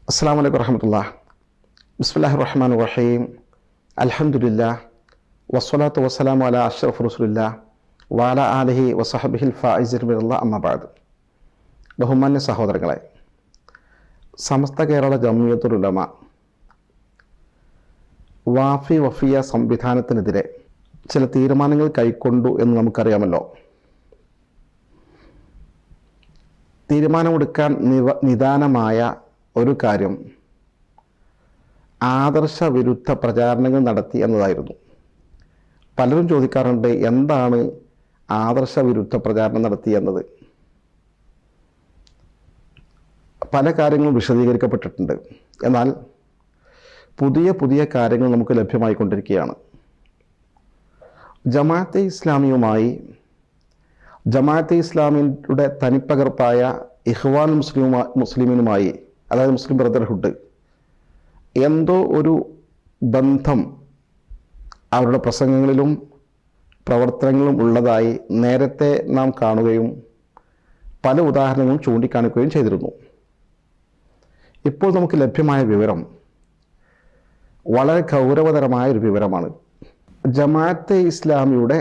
അസ്സലാമു അലൈക്കും വറഹ്മത്തുള്ളാഹി. ബിസ്മില്ലാഹിർ റഹ്മാനിർ റഹീം. അൽഹംദുലില്ലാഹ് വസ്സലാത്തു വസ്സലാമു അലാ അഷ്റഫി റസൂലില്ലാഹ് വഅലാ ആലിഹി വസഹബിഹിൽ ഫായിസിൻ ബില്ലാഹി അമ്മാ ബഅദ്. ബഹുമാന്യ സഹോദരങ്ങളെ, സമസ്ത കേരള ജംഇയ്യത്തുൽ ഉലമ വാഫി വഫിയ സംവിധാനത്തിനെതിരെ ചില തീരുമാനങ്ങൾ കൈക്കൊണ്ടു എന്ന് നമുക്കറിയാമല്ലോ. തീരുമാനമെടുക്കാൻ നിദാനമായ ഒരു കാര്യം ആദർശ വിരുദ്ധ പ്രചാരണങ്ങൾ നടത്തി എന്നതായിരുന്നു. പലരും ചോദിക്കാറുണ്ട്, എന്താണ് ആദർശ വിരുദ്ധ പ്രചാരണം നടത്തി എന്നത്. പല കാര്യങ്ങളും വിശദീകരിക്കപ്പെട്ടിട്ടുണ്ട്. എന്നാൽ പുതിയ പുതിയ കാര്യങ്ങൾ നമുക്ക് ലഭ്യമായിക്കൊണ്ടിരിക്കുകയാണ്. ജമാഅത്തെ ഇസ്ലാമിയുടെ തനിപ്പകർപ്പായ ഇഖ്വാൻ മുസ്ലിമീനുമായി, അതായത് മുസ്ലിം ബ്രദർഹുഡ്, എന്തോ ഒരു ബന്ധം അവരുടെ പ്രസംഗങ്ങളിലും പ്രവർത്തനങ്ങളും ഉള്ളതായി നേരത്തെ നാം കാണുകയും പല ഉദാഹരണങ്ങളും ചൂണ്ടിക്കാണിക്കുകയും ചെയ്തിരുന്നു. ഇപ്പോൾ നമുക്ക് ലഭ്യമായ വിവരം വളരെ ഗൗരവതരമായ ഒരു വിവരമാണ്. ജമാഅത്തെ ഇസ്ലാമിയുടെ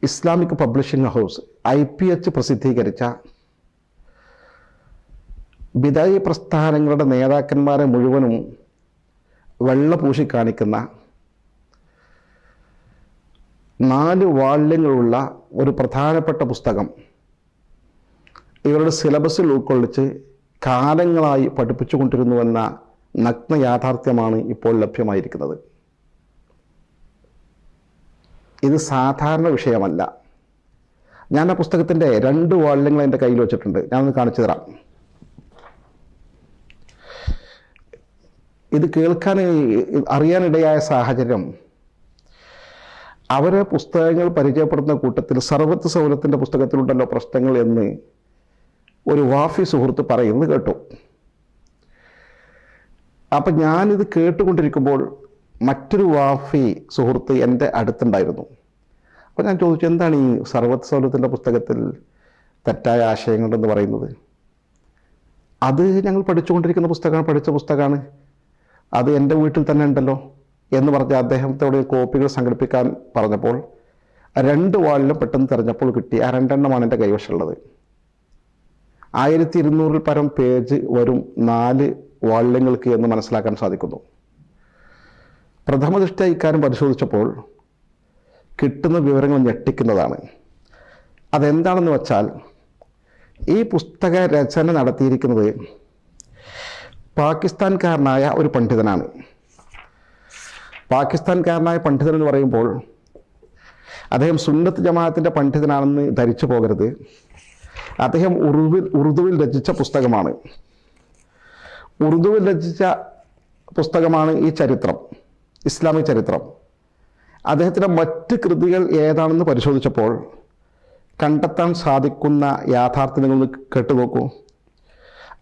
ഇസ്ലാമിക് പബ്ലിഷിംഗ് ഹൗസ് IPH പ്രസിദ്ധീകരിച്ച ബിദഅ പ്രസ്ഥാനങ്ങളുടെ നേതാക്കന്മാരെ മുഴുവനും വെള്ള പൂശി കാണിക്കുന്ന 4 വാള്യങ്ങളുള്ള ഒരു പ്രധാനപ്പെട്ട പുസ്തകം ഇവരുടെ സിലബസിൽ ഉൾക്കൊള്ളിച്ച് കാലങ്ങളായി പഠിപ്പിച്ചുകൊണ്ടിരുന്നുവെന്ന നഗ്ന യാഥാർത്ഥ്യമാണ് ഇപ്പോൾ ലഭ്യമായിരിക്കുന്നത്. ഇത് സാധാരണ വിഷയമല്ല. ഞാൻ ആ പുസ്തകത്തിൻ്റെ 2 വാള്യങ്ങൾ എൻ്റെ കയ്യിൽ വെച്ചിട്ടുണ്ട്. ഞാനൊന്ന് കാണിച്ചു തരാം. ഇത് കേൾക്കാൻ അറിയാനിടയായ സാഹചര്യം, അവരെ പുസ്തകങ്ങൾ പരിചയപ്പെടുന്ന കൂട്ടത്തിൽ സർവത്ത് സൗലത്തിൻ്റെ പുസ്തകത്തിലുണ്ടല്ലോ പ്രശ്നങ്ങൾ എന്ന് ഒരു വാഫി സുഹൃത്ത് പറയുന്നത് കേട്ടു. അപ്പം ഞാനിത് കേട്ടുകൊണ്ടിരിക്കുമ്പോൾ മറ്റൊരു വാഫി സുഹൃത്ത് എൻ്റെ അടുത്തുണ്ടായിരുന്നു. അപ്പോൾ ഞാൻ ചോദിച്ചു, എന്താണ് ഈ സർവത്ത് സൗലത്തിൻ്റെ പുസ്തകത്തിൽ തെറ്റായ ആശയങ്ങളെന്ന് പറയുന്നത്? അത് ഞങ്ങൾ പഠിച്ച പുസ്തകമാണ്, അത് എൻ്റെ വീട്ടിൽ തന്നെ ഉണ്ടല്ലോ എന്ന് പറഞ്ഞ് അദ്ദേഹത്തോട് കോപ്പികൾ സംഘടിപ്പിക്കാൻ പറഞ്ഞപ്പോൾ 2 വാളിലും പെട്ടെന്ന് തിരഞ്ഞപ്പോൾ കിട്ടി. ആ 2 എണ്ണമാണ് എൻ്റെ കൈവശമുള്ളത്. 1200 പരം പേജ് വരും 4 വാള്യങ്ങൾക്ക് എന്ന് മനസ്സിലാക്കാൻ സാധിക്കുന്നു. പ്രഥമ ദൃഷ്ട്യാ ഇക്കാര്യം പരിശോധിച്ചപ്പോൾ കിട്ടുന്ന വിവരങ്ങൾ ഞെട്ടിക്കുന്നതാണ്. അതെന്താണെന്ന് വച്ചാൽ, ഈ പുസ്തക രചന നടത്തിയിരിക്കുന്നത് പാകിസ്ഥാൻകാരനായ ഒരു പണ്ഡിതനാണ്. പാകിസ്ഥാൻകാരനായ പണ്ഡിതൻ എന്ന് പറയുമ്പോൾ അദ്ദേഹം സുന്നത്ത് ജമാഅത്തിൻ്റെ പണ്ഡിതനാണെന്ന് ധരിച്ചു പോകരുത്. അദ്ദേഹം ഉറുദുവിൽ രചിച്ച പുസ്തകമാണ്. ഉറുദുവിൽ രചിച്ച പുസ്തകമാണ് ഈ ചരിത്രം, ഇസ്ലാമിക് ചരിത്രം. അദ്ദേഹത്തിൻ്റെ മറ്റ് കൃതികൾ ഏതാണെന്ന് പരിശോധിച്ചപ്പോൾ കണ്ടെത്താൻ സാധിക്കുന്ന യാഥാർത്ഥ്യങ്ങളൊന്ന് കേട്ടുനോക്കൂ.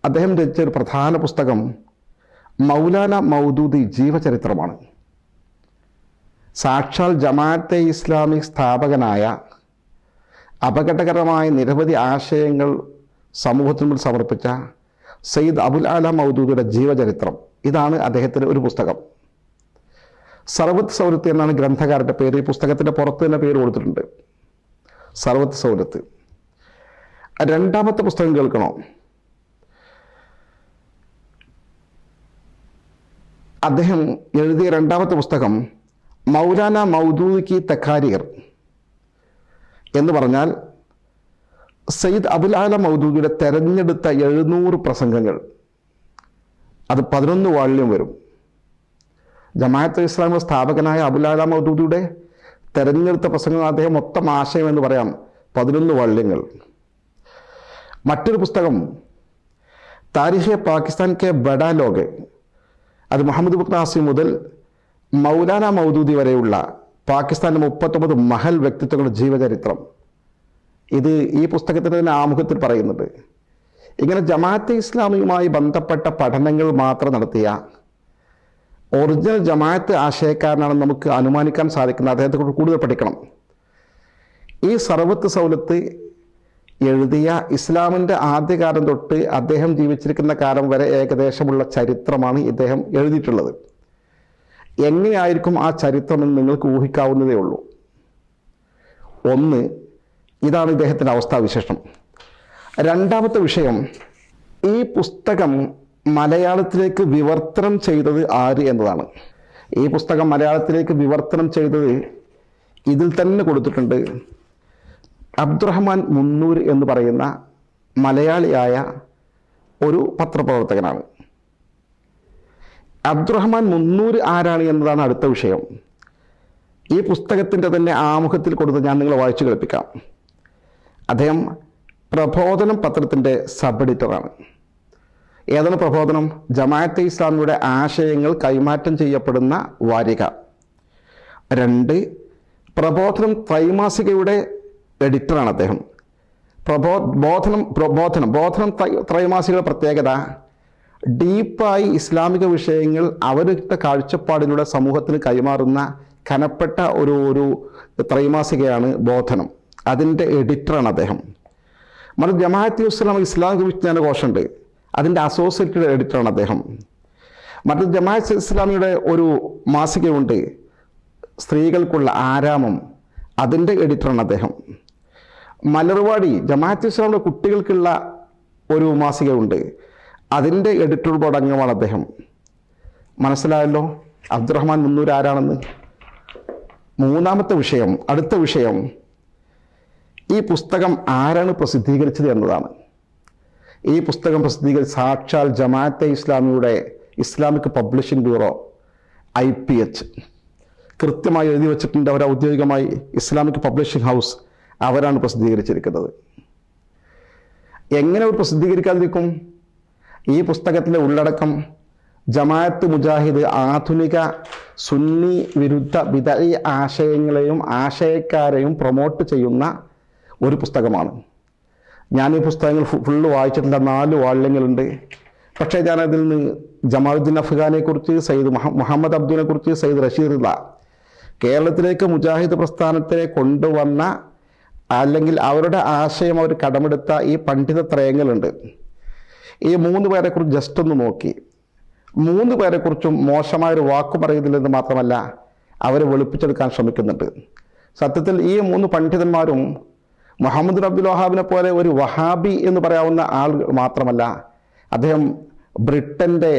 അദ്ദേഹം രചിച്ച ഒരു പ്രധാന പുസ്തകം മൗലാന മൗദൂദി ജീവചരിത്രമാണ്. സാക്ഷാൽ ജമാഅത്തെ ഇസ്ലാമി സ്ഥാപകനായ അപകടകരമായ നിരവധി ആശയങ്ങൾ സമൂഹത്തിന് മുന്നിൽ സമർപ്പിച്ച സയ്യിദ് അബുൽ ആല മൗദൂദിയുടെ ജീവചരിത്രം, ഇതാണ് അദ്ദേഹത്തിൻ്റെ ഒരു പുസ്തകം. സർവത്ത് സൗലത്ത് എന്നാണ് ഗ്രന്ഥകാരൻ്റെ പേര്. ഈ പുസ്തകത്തിൻ്റെ പുറത്ത് തന്നെ പേര് കൊടുത്തിട്ടുണ്ട്, സർവത്ത് സൗലത്ത്. 2ാമത്തെ പുസ്തകം കേൾക്കണോ? അദ്ദേഹം എഴുതിയ 2ാമത്തെ പുസ്തകം മൗലാന മൗദൂദി കി തഖാരീർ എന്ന് പറഞ്ഞാൽ സയ്യിദ് അബുൽ ആല മൗദൂദിയുടെ തെരഞ്ഞെടുത്ത 700 പ്രസംഗങ്ങൾ. അത് 11 വാള്യം വരും. ജമാഅത്തെ ഇസ്ലാമിയുടെ സ്ഥാപകനായ അബുൽ ആല മൗദൂദിയുടെ തെരഞ്ഞെടുത്ത പ്രസംഗങ്ങൾ, അദ്ദേഹം മൊത്തം ആശയം എന്ന് പറയാം 11 വാള്യങ്ങൾ. മറ്റൊരു പുസ്തകം താരിഖെ പാകിസ്ഥാൻ കെ ബഡാ ലോഗ്, അത് മുഹമ്മദ് ബുഖ് നാസിം മുതൽ മൗലാന മൗദൂദി വരെയുള്ള പാകിസ്ഥാനിലെ 39 മഹൽ വ്യക്തിത്വങ്ങളുടെ ജീവചരിത്രം. ഇത് ഈ പുസ്തകത്തിൻ്റെ തന്നെ ആമുഖത്തിൽ പറയുന്നുണ്ട്. ഇങ്ങനെ ജമാഅത്തെ ഇസ്ലാമിയുമായി ബന്ധപ്പെട്ട പഠനങ്ങൾ മാത്രം നടത്തിയ ഒറിജിനൽ ജമാഅത്ത് ആശയക്കാരനാണെന്ന് നമുക്ക് അനുമാനിക്കാൻ സാധിക്കുന്ന അദ്ദേഹത്തെക്കുറിച്ച് കൂടുതൽ പഠിക്കണം. ഈ സർവത്ത് സൗലത്ത് എഴുതിയ ഇസ്ലാമിൻ്റെ ആദ്യകാലം തൊട്ട് അദ്ദേഹം ജീവിച്ചിരിക്കുന്ന കാലം വരെ ഏകദേശമുള്ള ചരിത്രമാണ് ഇദ്ദേഹം എഴുതിയിട്ടുള്ളത്. എങ്ങനെയായിരിക്കും ആ ചരിത്രമെന്ന് നിങ്ങൾക്ക് ഊഹിക്കാവുന്നതേ ഉള്ളൂ. ഒന്ന്, ഇതാണ് ഇദ്ദേഹത്തിൻ്റെ അവസ്ഥാവിശേഷം. രണ്ടാമത്തെ വിഷയം, ഈ പുസ്തകം മലയാളത്തിലേക്ക് വിവർത്തനം ചെയ്തത് ആര് എന്നതാണ്. ഈ പുസ്തകം മലയാളത്തിലേക്ക് വിവർത്തനം ചെയ്തത് ഇതിൽ തന്നെ കൊടുത്തിട്ടുണ്ട്. അബ്ദുറഹ്മാൻ മുന്നൂർ എന്ന് പറയുന്ന മലയാളിയായ ഒരു പത്രപ്രവർത്തകനാണ്. അബ്ദുറഹ്മാൻ മുന്നൂർ ആരാണ് എന്നതാണ് അടുത്ത വിഷയം. ഈ പുസ്തകത്തിൻ്റെ തന്നെ ആമുഖത്തിൽ കൊടുത്ത് ഞാൻ നിങ്ങളെ വായിച്ചു കേൾപ്പിക്കാം. അദ്ദേഹം പ്രബോധനം പത്രത്തിൻ്റെ സബ് എഡിറ്ററാണ്. ഏതാണ് പ്രബോധനം? ജമാഅത്തെ ഇസ്ലാമിയുടെ ആശയങ്ങൾ കൈമാറ്റം ചെയ്യപ്പെടുന്ന വാരിക. 2, പ്രബോധനം ത്രൈമാസികയുടെ എഡിറ്ററാണ് അദ്ദേഹം. ബോധനം ത്രൈമാസികയുടെ പ്രത്യേകത ഡീപ്പായി ഇസ്ലാമിക വിഷയങ്ങൾ അവരുടെ കാഴ്ചപ്പാടിലൂടെ സമൂഹത്തിന് കൈമാറുന്ന കനപ്പെട്ട ഒരു ത്രൈമാസികയാണ് ബോധനം. അതിൻ്റെ എഡിറ്ററാണ് അദ്ദേഹം. മറിച്ച് ജമാഅത്തെ ഇസ്ലാമിക വിജ്ഞാന കോശമുണ്ട്, അതിൻ്റെ അസോസിയേറ്റഡ് എഡിറ്ററാണ് അദ്ദേഹം. മറ്റൊരു ജമാഅത്തെ ഇസ്ലാമിയുടെ ഒരു മാസികയുണ്ട്, സ്ത്രീകൾക്കുള്ള ആരാമം, അതിൻ്റെ എഡിറ്ററാണ് അദ്ദേഹം. മലർവാടി ജമാഅത്തെ ഇസ്ലാമിയുടെ കുട്ടികൾക്കുള്ള ഒരു മാസികയുണ്ട്, അതിൻ്റെ എഡിറ്റർ ബോർഡ് അംഗമാണ് അദ്ദേഹം. മനസ്സിലായല്ലോ അബ്ദുറഹ്മാൻ മുന്നൂർ ആരാണെന്ന്. മൂന്നാമത്തെ വിഷയം, അടുത്ത വിഷയം, ഈ പുസ്തകം ആരാണ് പ്രസിദ്ധീകരിച്ചത് എന്നതാണ്. ഈ പുസ്തകം പ്രസിദ്ധീകരിച്ച സാക്ഷാൽ ജമാഅത്തെ ഇസ്ലാമിയുടെ ഇസ്ലാമിക് പബ്ലിഷിംഗ് ബ്യൂറോ IPH കൃത്യമായി എഴുതി വച്ചിട്ടുണ്ട്. അവർ ഔദ്യോഗികമായി ഇസ്ലാമിക് പബ്ലിഷിംഗ് ഹൗസ് അവരാണ് പ്രസിദ്ധീകരിച്ചിരിക്കുന്നത്. എങ്ങനെ അവർ പ്രസിദ്ധീകരിക്കാതിരിക്കും? ഈ പുസ്തകത്തിലെ ഉള്ളടക്കം ജമാഅത്ത് മുജാഹിദ് ആധുനിക സുന്നി വിരുദ്ധ ബിദഈ ആശയങ്ങളെയും ആശയക്കാരെയും പ്രൊമോട്ട് ചെയ്യുന്ന ഒരു പുസ്തകമാണ്. ഞാൻ ഈ പുസ്തകങ്ങൾ ഫുള്ള് വായിച്ചിട്ടില്ല, 4 വാള്യങ്ങളുണ്ട്. പക്ഷേ ഞാനതിൽ നിന്ന് ജമാലുദ്ദീൻ അഫ്ഗാനെക്കുറിച്ച്, സയ്യിദ് മുഹമ്മദ് അബ്ദുവിനെ കുറിച്ച്, സയ്യിദ് റഷീദുള്ള കേരളത്തിലേക്ക് മുജാഹിദ് പ്രസ്ഥാനത്തെ കൊണ്ടുവന്ന അല്ലെങ്കിൽ അവരുടെ ആശയം അവർ കടമെടുത്ത ഈ പണ്ഡിത ത്രയങ്ങളുണ്ട്. ഈ 3 പേരെക്കുറിച്ച് ജസ്റ്റ് ഒന്ന് നോക്കി. 3 പേരെക്കുറിച്ചും മോശമായൊരു വാക്ക് പറയുന്നില്ലെന്ന് മാത്രമല്ല, അവരെ വെളുപ്പിച്ചെടുക്കാൻ ശ്രമിക്കുന്നുണ്ട്. സത്യത്തിൽ ഈ 3 പണ്ഡിതന്മാരും മുഹമ്മദ് അബ്ദുൽ വഹാബിനെ പോലെ ഒരു വഹാബി എന്ന് പറയാവുന്ന ആൾ മാത്രമല്ല, അദ്ദേഹം ബ്രിട്ടൻ്റെ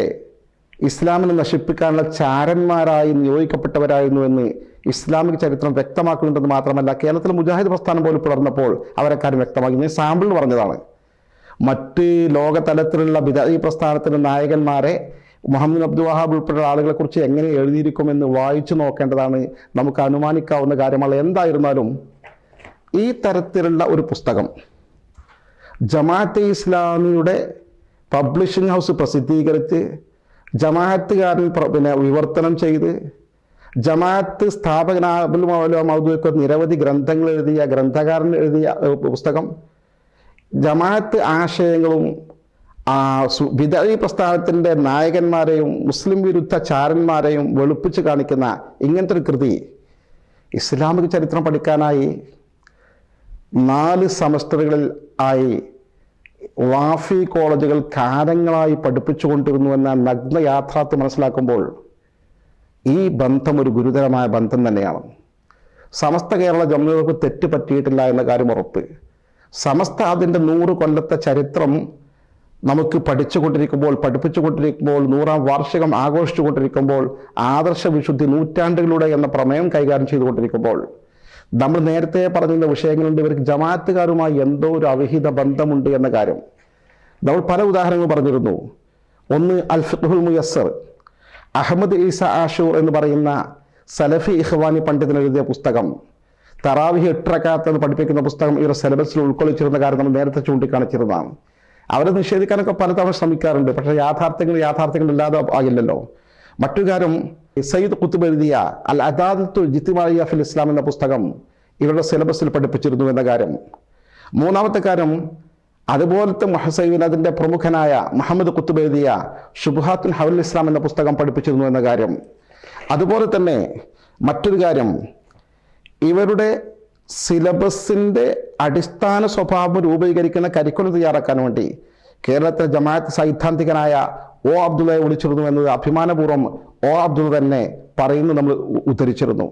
ഇസ്ലാമിനെ നശിപ്പിക്കാനുള്ള ചാരന്മാരായി നിയോഗിക്കപ്പെട്ടവരായിരുന്നു എന്ന് ഇസ്ലാമിക ചരിത്രം വ്യക്തമാക്കുന്നുണ്ടെന്ന് മാത്രമല്ല, കേരളത്തിലെ മുജാഹിദ് പ്രസ്ഥാനം പോലും പിളർന്നപ്പോൾ അവരെക്കാരും വ്യക്തമാക്കി. ഞാൻ സാമ്പിൾ പറഞ്ഞതാണ്. മറ്റ് ലോകതലത്തിലുള്ള ബിദഈ പ്രസ്ഥാനത്തിൻ്റെ നായകന്മാരെ മുഹമ്മദ് അബ്ദുൽ വഹാബ് ഉൾപ്പെടെ ആളുകളെ കുറിച്ച് എങ്ങനെ എഴുതിയിരിക്കുമെന്ന് വായിച്ചു നോക്കേണ്ടതാണ്. നമുക്ക് അനുമാനിക്കാവുന്ന കാര്യമാണ്. എന്തായിരുന്നാലും ഈ തരത്തിലുള്ള ഒരു പുസ്തകം ജമാഅത്തെ ഇസ്ലാമിയുടെ പബ്ലിഷിംഗ് ഹൗസ് പ്രസിദ്ധീകരിച്ച് ജമാഅത്തുകാരൻ വിവർത്തനം ചെയ്ത് ജമാഅത്ത് സ്ഥാപകനാബുൽ മൗദൂദ് നിരവധി ഗ്രന്ഥങ്ങൾ എഴുതിയ ഗ്രന്ഥകാരൻ എഴുതിയ പുസ്തകം, ജമാഅത്ത് ആശയങ്ങളും ബിദഈ പ്രസ്ഥാനത്തിൻ്റെ നായകന്മാരെയും മുസ്ലിം വിരുദ്ധ ചാരന്മാരെയും വെളുപ്പിച്ച് കാണിക്കുന്ന ഇങ്ങനത്തെ ഒരു കൃതി ഇസ്ലാമിക ചരിത്രം പഠിക്കാനായി 4 സെമസ്റ്ററുകളിൽ ആയി വാഫി കോളേജുകൾ കാലങ്ങളായി പഠിപ്പിച്ചുകൊണ്ടിരുന്നുവെന്ന നഗ്ന യാഥാർത്ഥ്യം മനസ്സിലാക്കുമ്പോൾ ഈ ബന്ധം ഒരു ഗുരുതരമായ ബന്ധം തന്നെയാണ്. സമസ്ത കേരള ജമ്മികൾക്ക് തെറ്റ് പറ്റിയിട്ടില്ല എന്ന കാര്യം ഉറപ്പ്. സമസ്ത അതിൻ്റെ 100 കൊല്ലത്തെ ചരിത്രം നമുക്ക് പഠിപ്പിച്ചുകൊണ്ടിരിക്കുമ്പോൾ 100ാം വാർഷികം ആഘോഷിച്ചുകൊണ്ടിരിക്കുമ്പോൾ ആദർശ വിശുദ്ധി നൂറ്റാണ്ടുകളുടെ എന്ന പ്രമേയം കൈകാര്യം ചെയ്തുകൊണ്ടിരിക്കുമ്പോൾ നമ്മൾ നേരത്തെ പറഞ്ഞ വിഷയങ്ങളുണ്ട്. ഇവർക്ക് ജമാഅത്തുകാരുമായി എന്തോ ഒരു അവിഹിത ബന്ധമുണ്ട് എന്ന കാര്യം നമ്മൾ പല ഉദാഹരണങ്ങൾ പറഞ്ഞിരുന്നു. ഒന്ന് അൽ ഫിഖ്ഹുൽ മുയസ്സർ, അഹമ്മദ് ഈസ ആഷൂർ എന്ന് പറയുന്ന സലഫി ഇഖ്വാനി പണ്ഡിതൻ എഴുതിയ പുസ്തകം, തറാവിഹ് 8 റക്അത്ത് എന്ന് പഠിപ്പിക്കുന്ന പുസ്തകം ഇവരുടെ സിലബസിൽ ഉൾക്കൊള്ളിച്ചിരുന്ന കാര്യം നമ്മൾ നേരത്തെ ചൂണ്ടിക്കാണിച്ചിരുന്നതാണ്. അവരെ നിഷേധിക്കാനൊക്കെ പലതവണ ശ്രമിക്കാറുണ്ട്. പക്ഷേ യാഥാർത്ഥ്യങ്ങൾ ഇല്ലാതെ ആകില്ലല്ലോ. മറ്റൊരു കാര്യം, സയ്യിദ് ഖുത്ബ് എഴുതിയ അൽ അദാലത്തുൽ ഇജ്തിമാഇയ്യ ഫിൽ ഇസ്ലാം എന്ന പുസ്തകം ഇവരുടെ സിലബസിൽ പഠിപ്പിച്ചിരുന്നു എന്ന കാര്യം. മൂന്നാമത്തെ കാര്യം, അതുപോലത്തെ അതിൻ്റെ പ്രമുഖനായ മുഹമ്മദ് ഖുത്ബ് എഴുതിയ ശുബ്ഹാത്തുൽ ഹൗലുൽ ഇസ്ലാം എന്ന പുസ്തകം പഠിപ്പിച്ചിരുന്നു എന്ന കാര്യം. അതുപോലെ തന്നെ മറ്റൊരു കാര്യം, ഇവരുടെ സിലബസിൻ്റെ അടിസ്ഥാന സ്വഭാവം രൂപീകരിക്കുന്ന കരിക്കുലം തയ്യാറാക്കാൻ വേണ്ടി കേരളത്തിലെ ജമാഅത്ത് സൈദ്ധാന്തികനായ ഒ അബ്ദുള്ളയെ വിളിച്ചിരുന്നു എന്നത് അഭിമാനപൂർവ്വം ഒ അബ്ദുള്ള തന്നെ പറയുന്നു, നമ്മൾ ഉദ്ധരിച്ചിരുന്നു.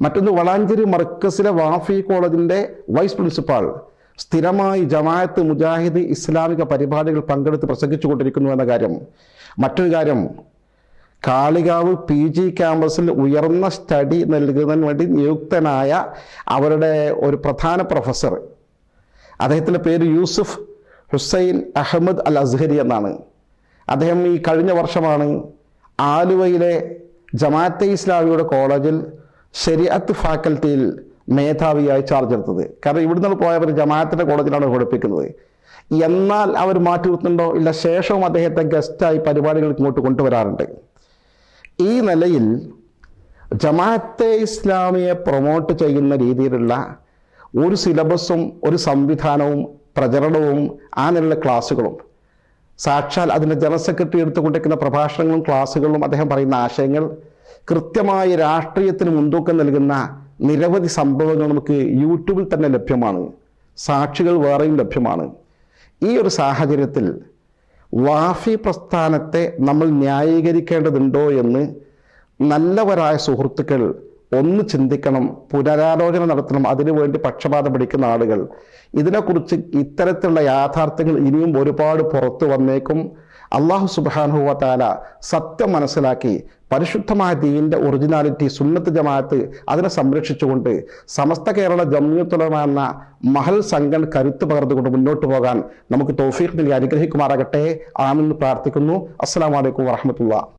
മറ്റൊന്ന്, വളാഞ്ചേരി മർക്കസിലെ വാഫി കോളേജിൻ്റെ വൈസ് പ്രിൻസിപ്പാൾ സ്ഥിരമായി ജമാഅത്ത് മുജാഹിദ് ഇസ്ലാമിക പരിപാടികൾ പങ്കെടുത്ത് പ്രസംഗിച്ചു കൊണ്ടിരിക്കുന്നു എന്ന കാര്യം. മറ്റൊരു കാര്യം, കാളികാവ് PG ക്യാമ്പസിൽ ഉയർന്ന സ്റ്റഡി നൽകുന്നതിന് വേണ്ടി നിയുക്തനായ അവരുടെ ഒരു പ്രധാന പ്രൊഫസർ, അദ്ദേഹത്തിൻ്റെ പേര് യൂസുഫ് ഹുസൈൻ അഹമ്മദ് അൽ അസ്ഹരി എന്നാണ്. അദ്ദേഹം ഈ കഴിഞ്ഞ വർഷമാണ് ആലുവയിലെ ജമാഅത്തെ ഇസ്ലാമിയുടെ കോളേജിൽ ശരിഅത്ത് ഫാക്കൽറ്റിയിൽ മേധാവിയായി ചാർജ് എടുത്തത്. കാരണം ഇവിടുന്ന് പോയവർ ജമാഅത്തിൻ്റെ കോളേജിലാണ് പഠിപ്പിക്കുന്നത്. എന്നാൽ അവർ മാറ്റി നിർത്തുന്നുണ്ടോ? ഇല്ല, ശേഷവും അദ്ദേഹത്തെ ഗസ്റ്റായി പരിപാടികൾക്ക് ഇങ്ങോട്ട് കൊണ്ടുവരാറുണ്ട്. ഈ നിലയിൽ ജമാഅത്തെ ഇസ്ലാമിയെ പ്രൊമോട്ട് ചെയ്യുന്ന രീതിയിലുള്ള ഒരു സിലബസും ഒരു സംവിധാനവും പ്രചരണവും ആ നിലയിലുള്ള ക്ലാസ്സുകളും, സാക്ഷാൽ അതിൻ്റെ ജനറൽ സെക്രട്ടറി എടുത്തുകൊണ്ടിരിക്കുന്ന പ്രഭാഷണങ്ങളും ക്ലാസ്സുകളും അദ്ദേഹം പറയുന്ന ആശയങ്ങൾ കൃത്യമായി രാഷ്ട്രീയത്തിന് മുൻതൂക്കം നൽകുന്ന നിരവധി സംഭവങ്ങൾ നമുക്ക് യൂട്യൂബിൽ തന്നെ ലഭ്യമാണ്. സാക്ഷികൾ വേറെയും ലഭ്യമാണ്. ഈ ഒരു സാഹചര്യത്തിൽ വാഫി പ്രസ്ഥാനത്തെ നമ്മൾ ന്യായീകരിക്കേണ്ടതുണ്ടോ എന്ന് നല്ലവരായ സുഹൃത്തുക്കൾ ഒന്ന് ചിന്തിക്കണം, പുനരാലോചന നടത്തണം. അതിനുവേണ്ടി പക്ഷപാതം പിടിക്കുന്ന ആളുകൾ, ഇതിനെക്കുറിച്ച് ഇത്തരത്തിലുള്ള യാഥാർത്ഥ്യങ്ങൾ ഇനിയും ഒരുപാട് പുറത്തു വന്നേക്കും. അള്ളാഹു സുബ്ഹാനഹു വ തആല സത്യം മനസ്സിലാക്കി പരിശുദ്ധമായ ദീനിൻ്റെ ഒറിജിനാലിറ്റി സുന്നത്ത് ജമാഅത്ത് അതിനെ സംരക്ഷിച്ചുകൊണ്ട് സമസ്ത കേരള ജംഇയ്യത്തുൽ ഉലമ എന്ന മഹൽ സംഘം കരുത്ത് പകർന്നുകൊണ്ട് മുന്നോട്ട് പോകാൻ നമുക്ക് തൗഫീഖ് നൽകി അനുഗ്രഹിക്കുമാറാകട്ടെ. ആമീൻ പ്രാർത്ഥിക്കുന്നു. അസ്സലാമു അലൈക്കും വറഹ്മത്തുള്ളാഹി.